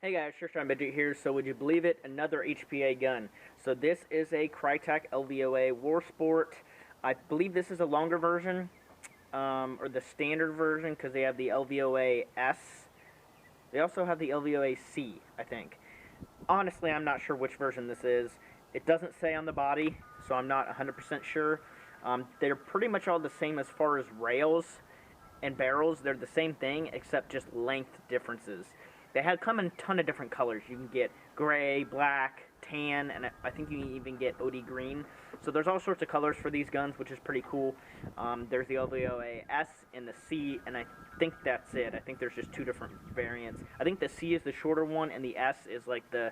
Hey guys, Sure Shine Midget here. So would you believe it? Another HPA gun. So this is a Crytek LVOA War Sport. I believe this is a longer version, or the standard version, because they have the LVOA-S. They also have the LVOA-C, I think. Honestly, I'm not sure which version this is. It doesn't say on the body, so I'm not 100% sure. They're pretty much all the same as far as rails and barrels. They're the same thing, except just length differences. They had come in a ton of different colors. You can get gray, black, tan, and I think you can even get OD green. So there's all sorts of colors for these guns, which is pretty cool. There's the LVOA-S and the C, and I think that's it. I think there's just two different variants. I think the C is the shorter one, and the S is like the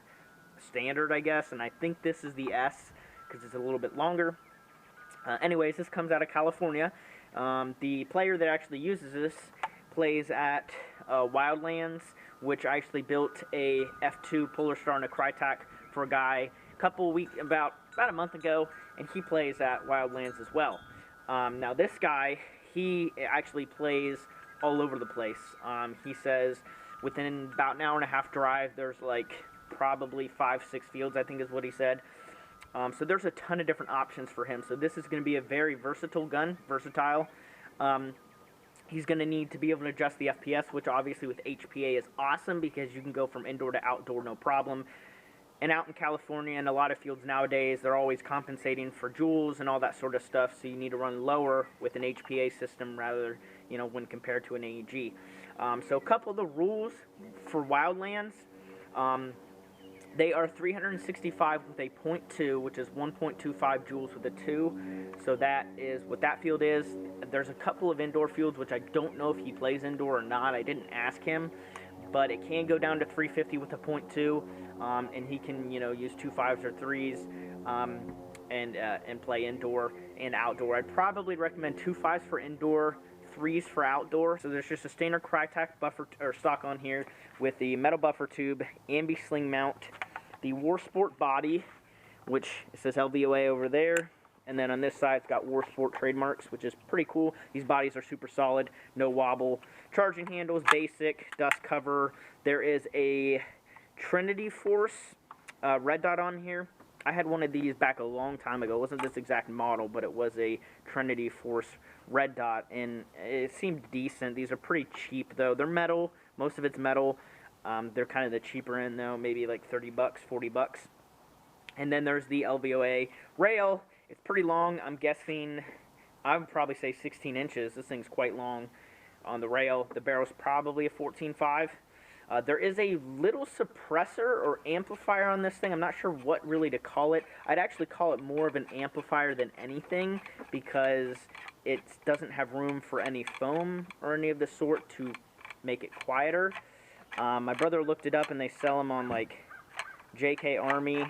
standard, I guess. And I think this is the S because it's a little bit longer. Anyways, this comes out of California. The player that actually uses this plays at Wildlands, which I actually built a F2 Polar Star and a Crytek for a guy about a month ago, and he plays at Wildlands as well. Now this guy, he actually plays all over the place. He says within about an hour and a half drive, there's like probably 5-6 fields, I think is what he said. So there's a ton of different options for him. So this is going to be a very versatile gun, He's going to need to be able to adjust the FPS, which obviously with HPA is awesome because you can go from indoor to outdoor no problem. And out in California and a lot of fields nowadays, they're always compensating for joules and all that sort of stuff, so you need to run lower with an HPA system rather, when compared to an AEG. So a couple of the rules for Wildlands. They are 365 with a .2, which is 1.25 joules with a 2. So that is what that field is. There's a couple of indoor fields, which I don't know if he plays indoor or not. I didn't ask him. But it can go down to 350 with a .2. And he can, use 2 5s or 3s and play indoor and outdoor. I'd probably recommend 2 5s for indoor, 3s for outdoor. So there's just a standard Crytek buffer or stock on here with the metal buffer tube, ambi sling mount, the War Sport body, which it says LVOA over there, and then on this side it's got War Sport trademarks, which is pretty cool. These bodies are super solid, no wobble. Charging handles, basic, dust cover. There is a Trinity Force red dot on here. I had one of these back a long time ago. It wasn't this exact model, but it was a Trinity Force red dot, and it seemed decent. These are pretty cheap, though. They're metal. Most of it's metal. They're kind of the cheaper end, though, maybe like 30 bucks, 40 bucks. And then there's the LVOA rail. It's pretty long. I'm guessing, I would probably say 16 inches. This thing's quite long on the rail. The barrel's probably a 14.5. There is a little suppressor or amplifier on this thing. I'm not sure what really to call it. I'd actually call it more of an amplifier than anything because it doesn't have room for any foam or any of the sort to make it quieter. My brother looked it up and they sell them on like JK Army,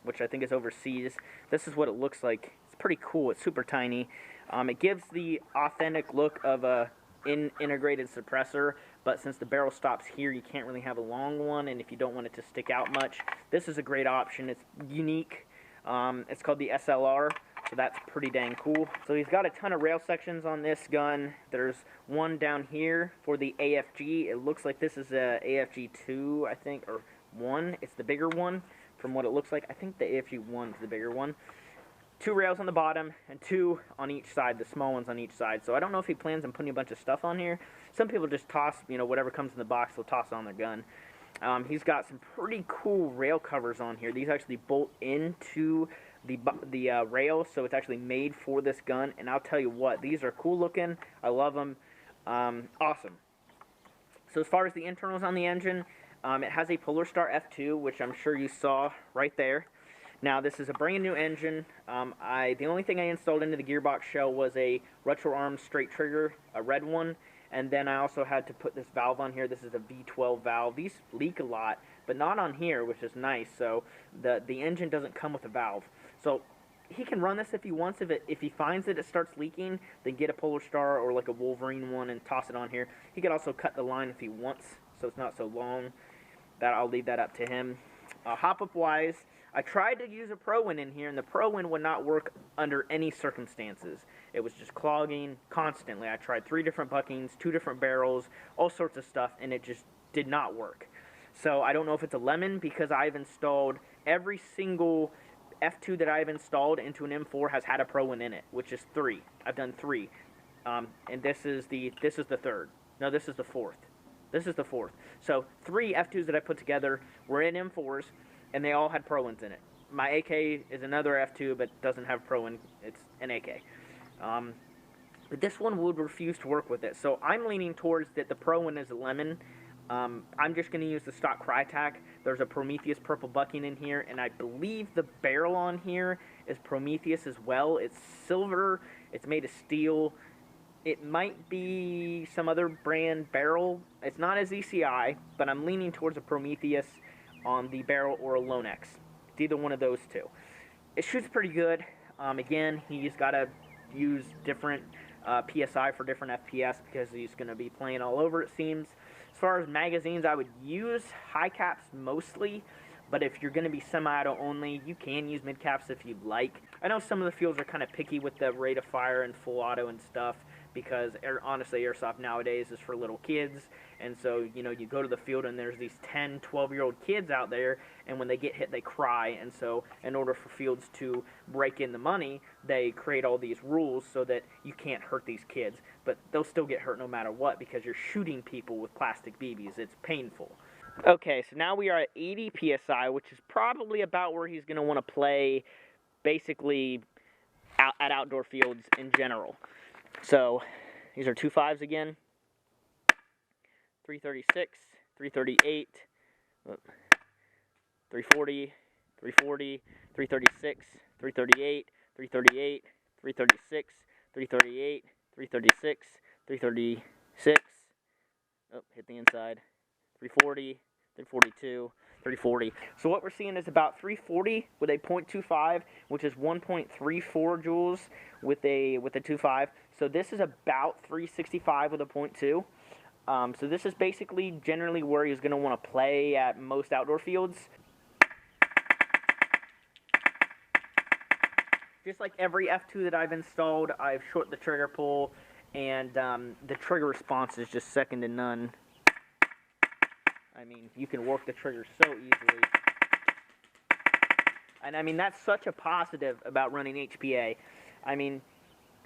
which I think is overseas. This is what it looks like. It's pretty cool. It's super tiny. It gives the authentic look of a integrated suppressor, but since the barrel stops here, you can't really have a long one, and if you don't want it to stick out much, this is a great option. It's unique. It's called the SLR, so that's pretty dang cool. So he's got a ton of rail sections on this gun. There's one down here for the AFG. It looks like this is a AFG 2, I think, or 1. It's the bigger one from what it looks like. I think the AFG 1 is the bigger one. 2 rails on the bottom and 2 on each side, the small ones on each side. So I don't know if he plans on putting a bunch of stuff on here. Some people just toss, whatever comes in the box, they'll toss on their gun. He's got some pretty cool rail covers on here. These actually bolt into the rail, so it's actually made for this gun. And I'll tell you what, these are cool looking. I love them. Awesome. So as far as the internals on the engine, it has a Polar Star F2, which I'm sure you saw right there. Now, this is a brand new engine. The only thing I installed into the gearbox shell was a retro arm straight trigger, a red one, and then I also had to put this valve on here. This is a V12 valve. These leak a lot, but not on here, which is nice. So the engine doesn't come with a valve. So he can run this if he wants. If he finds that it starts leaking, then get a Polar Star or like a Wolverine one and toss it on here. He could also cut the line if he wants, so it's not so long. I'll leave that up to him. Hop-up wise, I tried to use a Pro-Win in here, and the Pro-Win would not work under any circumstances. It was just clogging constantly. I tried 3 different buckings, 2 different barrels, all sorts of stuff, and it just did not work. So I don't know if it's a lemon because I've installed every single F2 that I've installed into an M4 has had a Pro One in it, which is 3. I've done 3, and this is the third. No, this is the fourth. This is the fourth. So 3 F2s that I put together were in M4s, and they all had Pro Ones in it. My AK is another F2, but doesn't have Pro One. It's an AK. But this one would refuse to work with it. So I'm leaning towards that the Pro One is a lemon. I'm just going to use the stock Crytac. There's a Prometheus purple bucking in here, and I believe the barrel on here is Prometheus as well. It's silver. It's made of steel. It might be some other brand barrel. It's not a ZCI, but I'm leaning towards a Prometheus on the barrel or a Lonex. It's either one of those two. It shoots pretty good. Again, he's got to use different PSI for different FPS because he's going to be playing all over, it seems. As far as magazines, I would use high caps mostly, but if you're going to be semi-auto only, you can use mid caps if you'd like. I know some of the fields are kind of picky with the rate of fire and full auto and stuff because honestly, Airsoft nowadays is for little kids, and so, you know, you go to the field and there's these 10, 12-year-old kids out there, and when they get hit, they cry, and so in order for fields to break in the money, they create all these rules so that you can't hurt these kids, but they'll still get hurt no matter what because you're shooting people with plastic BBs. It's painful. Okay, so now we are at 80 PSI, which is probably about where he's going to want to play basically at outdoor fields in general. So these are 2.5s again, 336, 338, 340, 340, 336, 338, 338, 336, 338, 336, 336, oh, hit the inside, 340, 342, 340. So what we're seeing is about 340 with a .25, which is 1.34 joules with a 2.5. So this is about 365 with a .2. So this is basically generally where he's going to want to play at most outdoor fields. Just like every F2 that I've installed, I've shortened the trigger pull, and the trigger response is just second to none. I mean, you can work the trigger so easily. And I mean, that's such a positive about running HPA. I mean,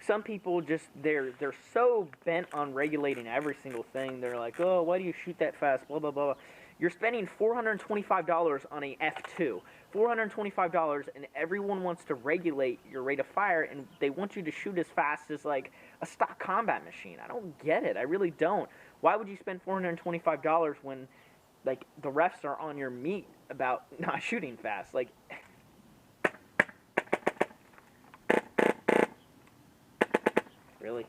some people just, they're so bent on regulating every single thing. They're like, oh, why do you shoot that fast, blah, blah, blah. You're spending $425 on a F2. $425, and everyone wants to regulate your rate of fire, and they want you to shoot as fast as, like, a stock combat machine. I don't get it. I really don't. Why would you spend $425 when, like, the refs are on your meat about not shooting fast? Like, really?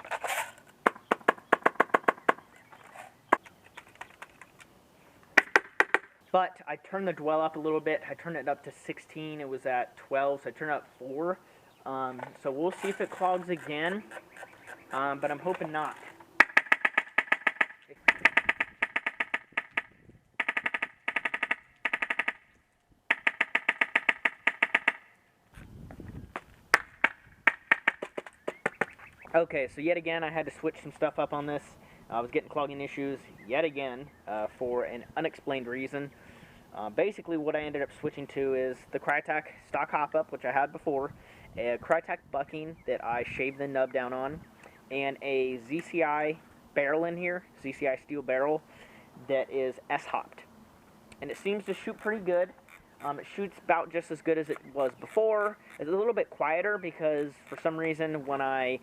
But I turned the dwell up a little bit. I turned it up to 16. It was at 12, so I turned it up 4. So we'll see if it clogs again, but I'm hoping not. Okay, so yet again, I had to switch some stuff up on this. I was getting clogging issues yet again for an unexplained reason. Basically, what I ended up switching to is the Crytac stock hop-up, which I had before, a Crytac bucking that I shaved the nub down on, and a ZCI barrel in here, ZCI steel barrel, that is S-hopped. And it seems to shoot pretty good. It shoots about just as good as it was before. It's a little bit quieter because, for some reason, when I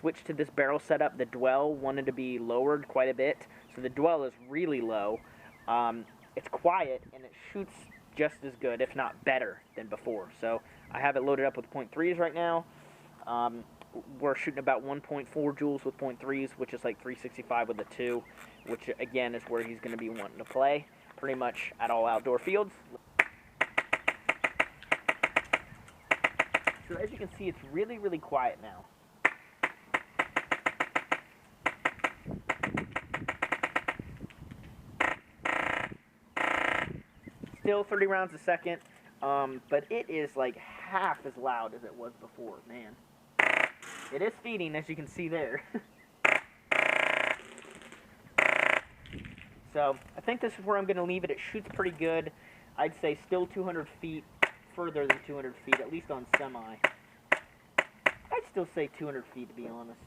switched to this barrel setup, the dwell wanted to be lowered quite a bit, so the dwell is really low. It's quiet, and it shoots just as good, if not better, than before. So I have it loaded up with .3s right now. We're shooting about 1.4 joules with .3s, which is like 365 with a 2, which again is where he's going to be wanting to play pretty much at all outdoor fields. So as you can see, it's really, really quiet now. Still 30 rounds a second, but it is like half as loud as it was before, man. It is feeding, as you can see there. So I think this is where I'm going to leave it. It shoots pretty good. I'd say still 200 feet, further than 200 feet, at least on semi. I'd still say 200 feet, to be honest.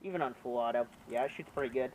Even on full auto. Yeah, it shoots pretty good.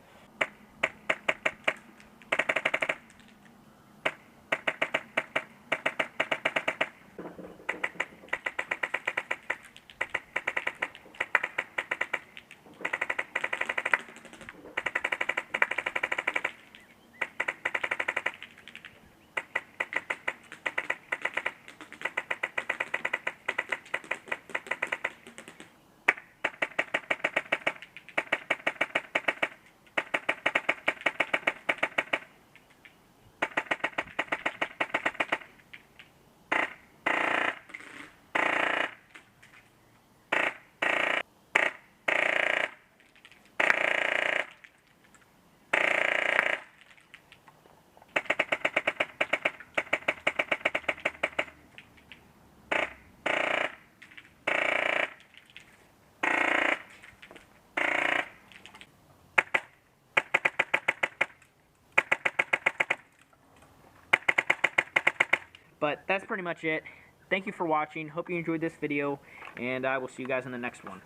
But that's pretty much it. Thank you for watching. Hope you enjoyed this video, and I will see you guys in the next one.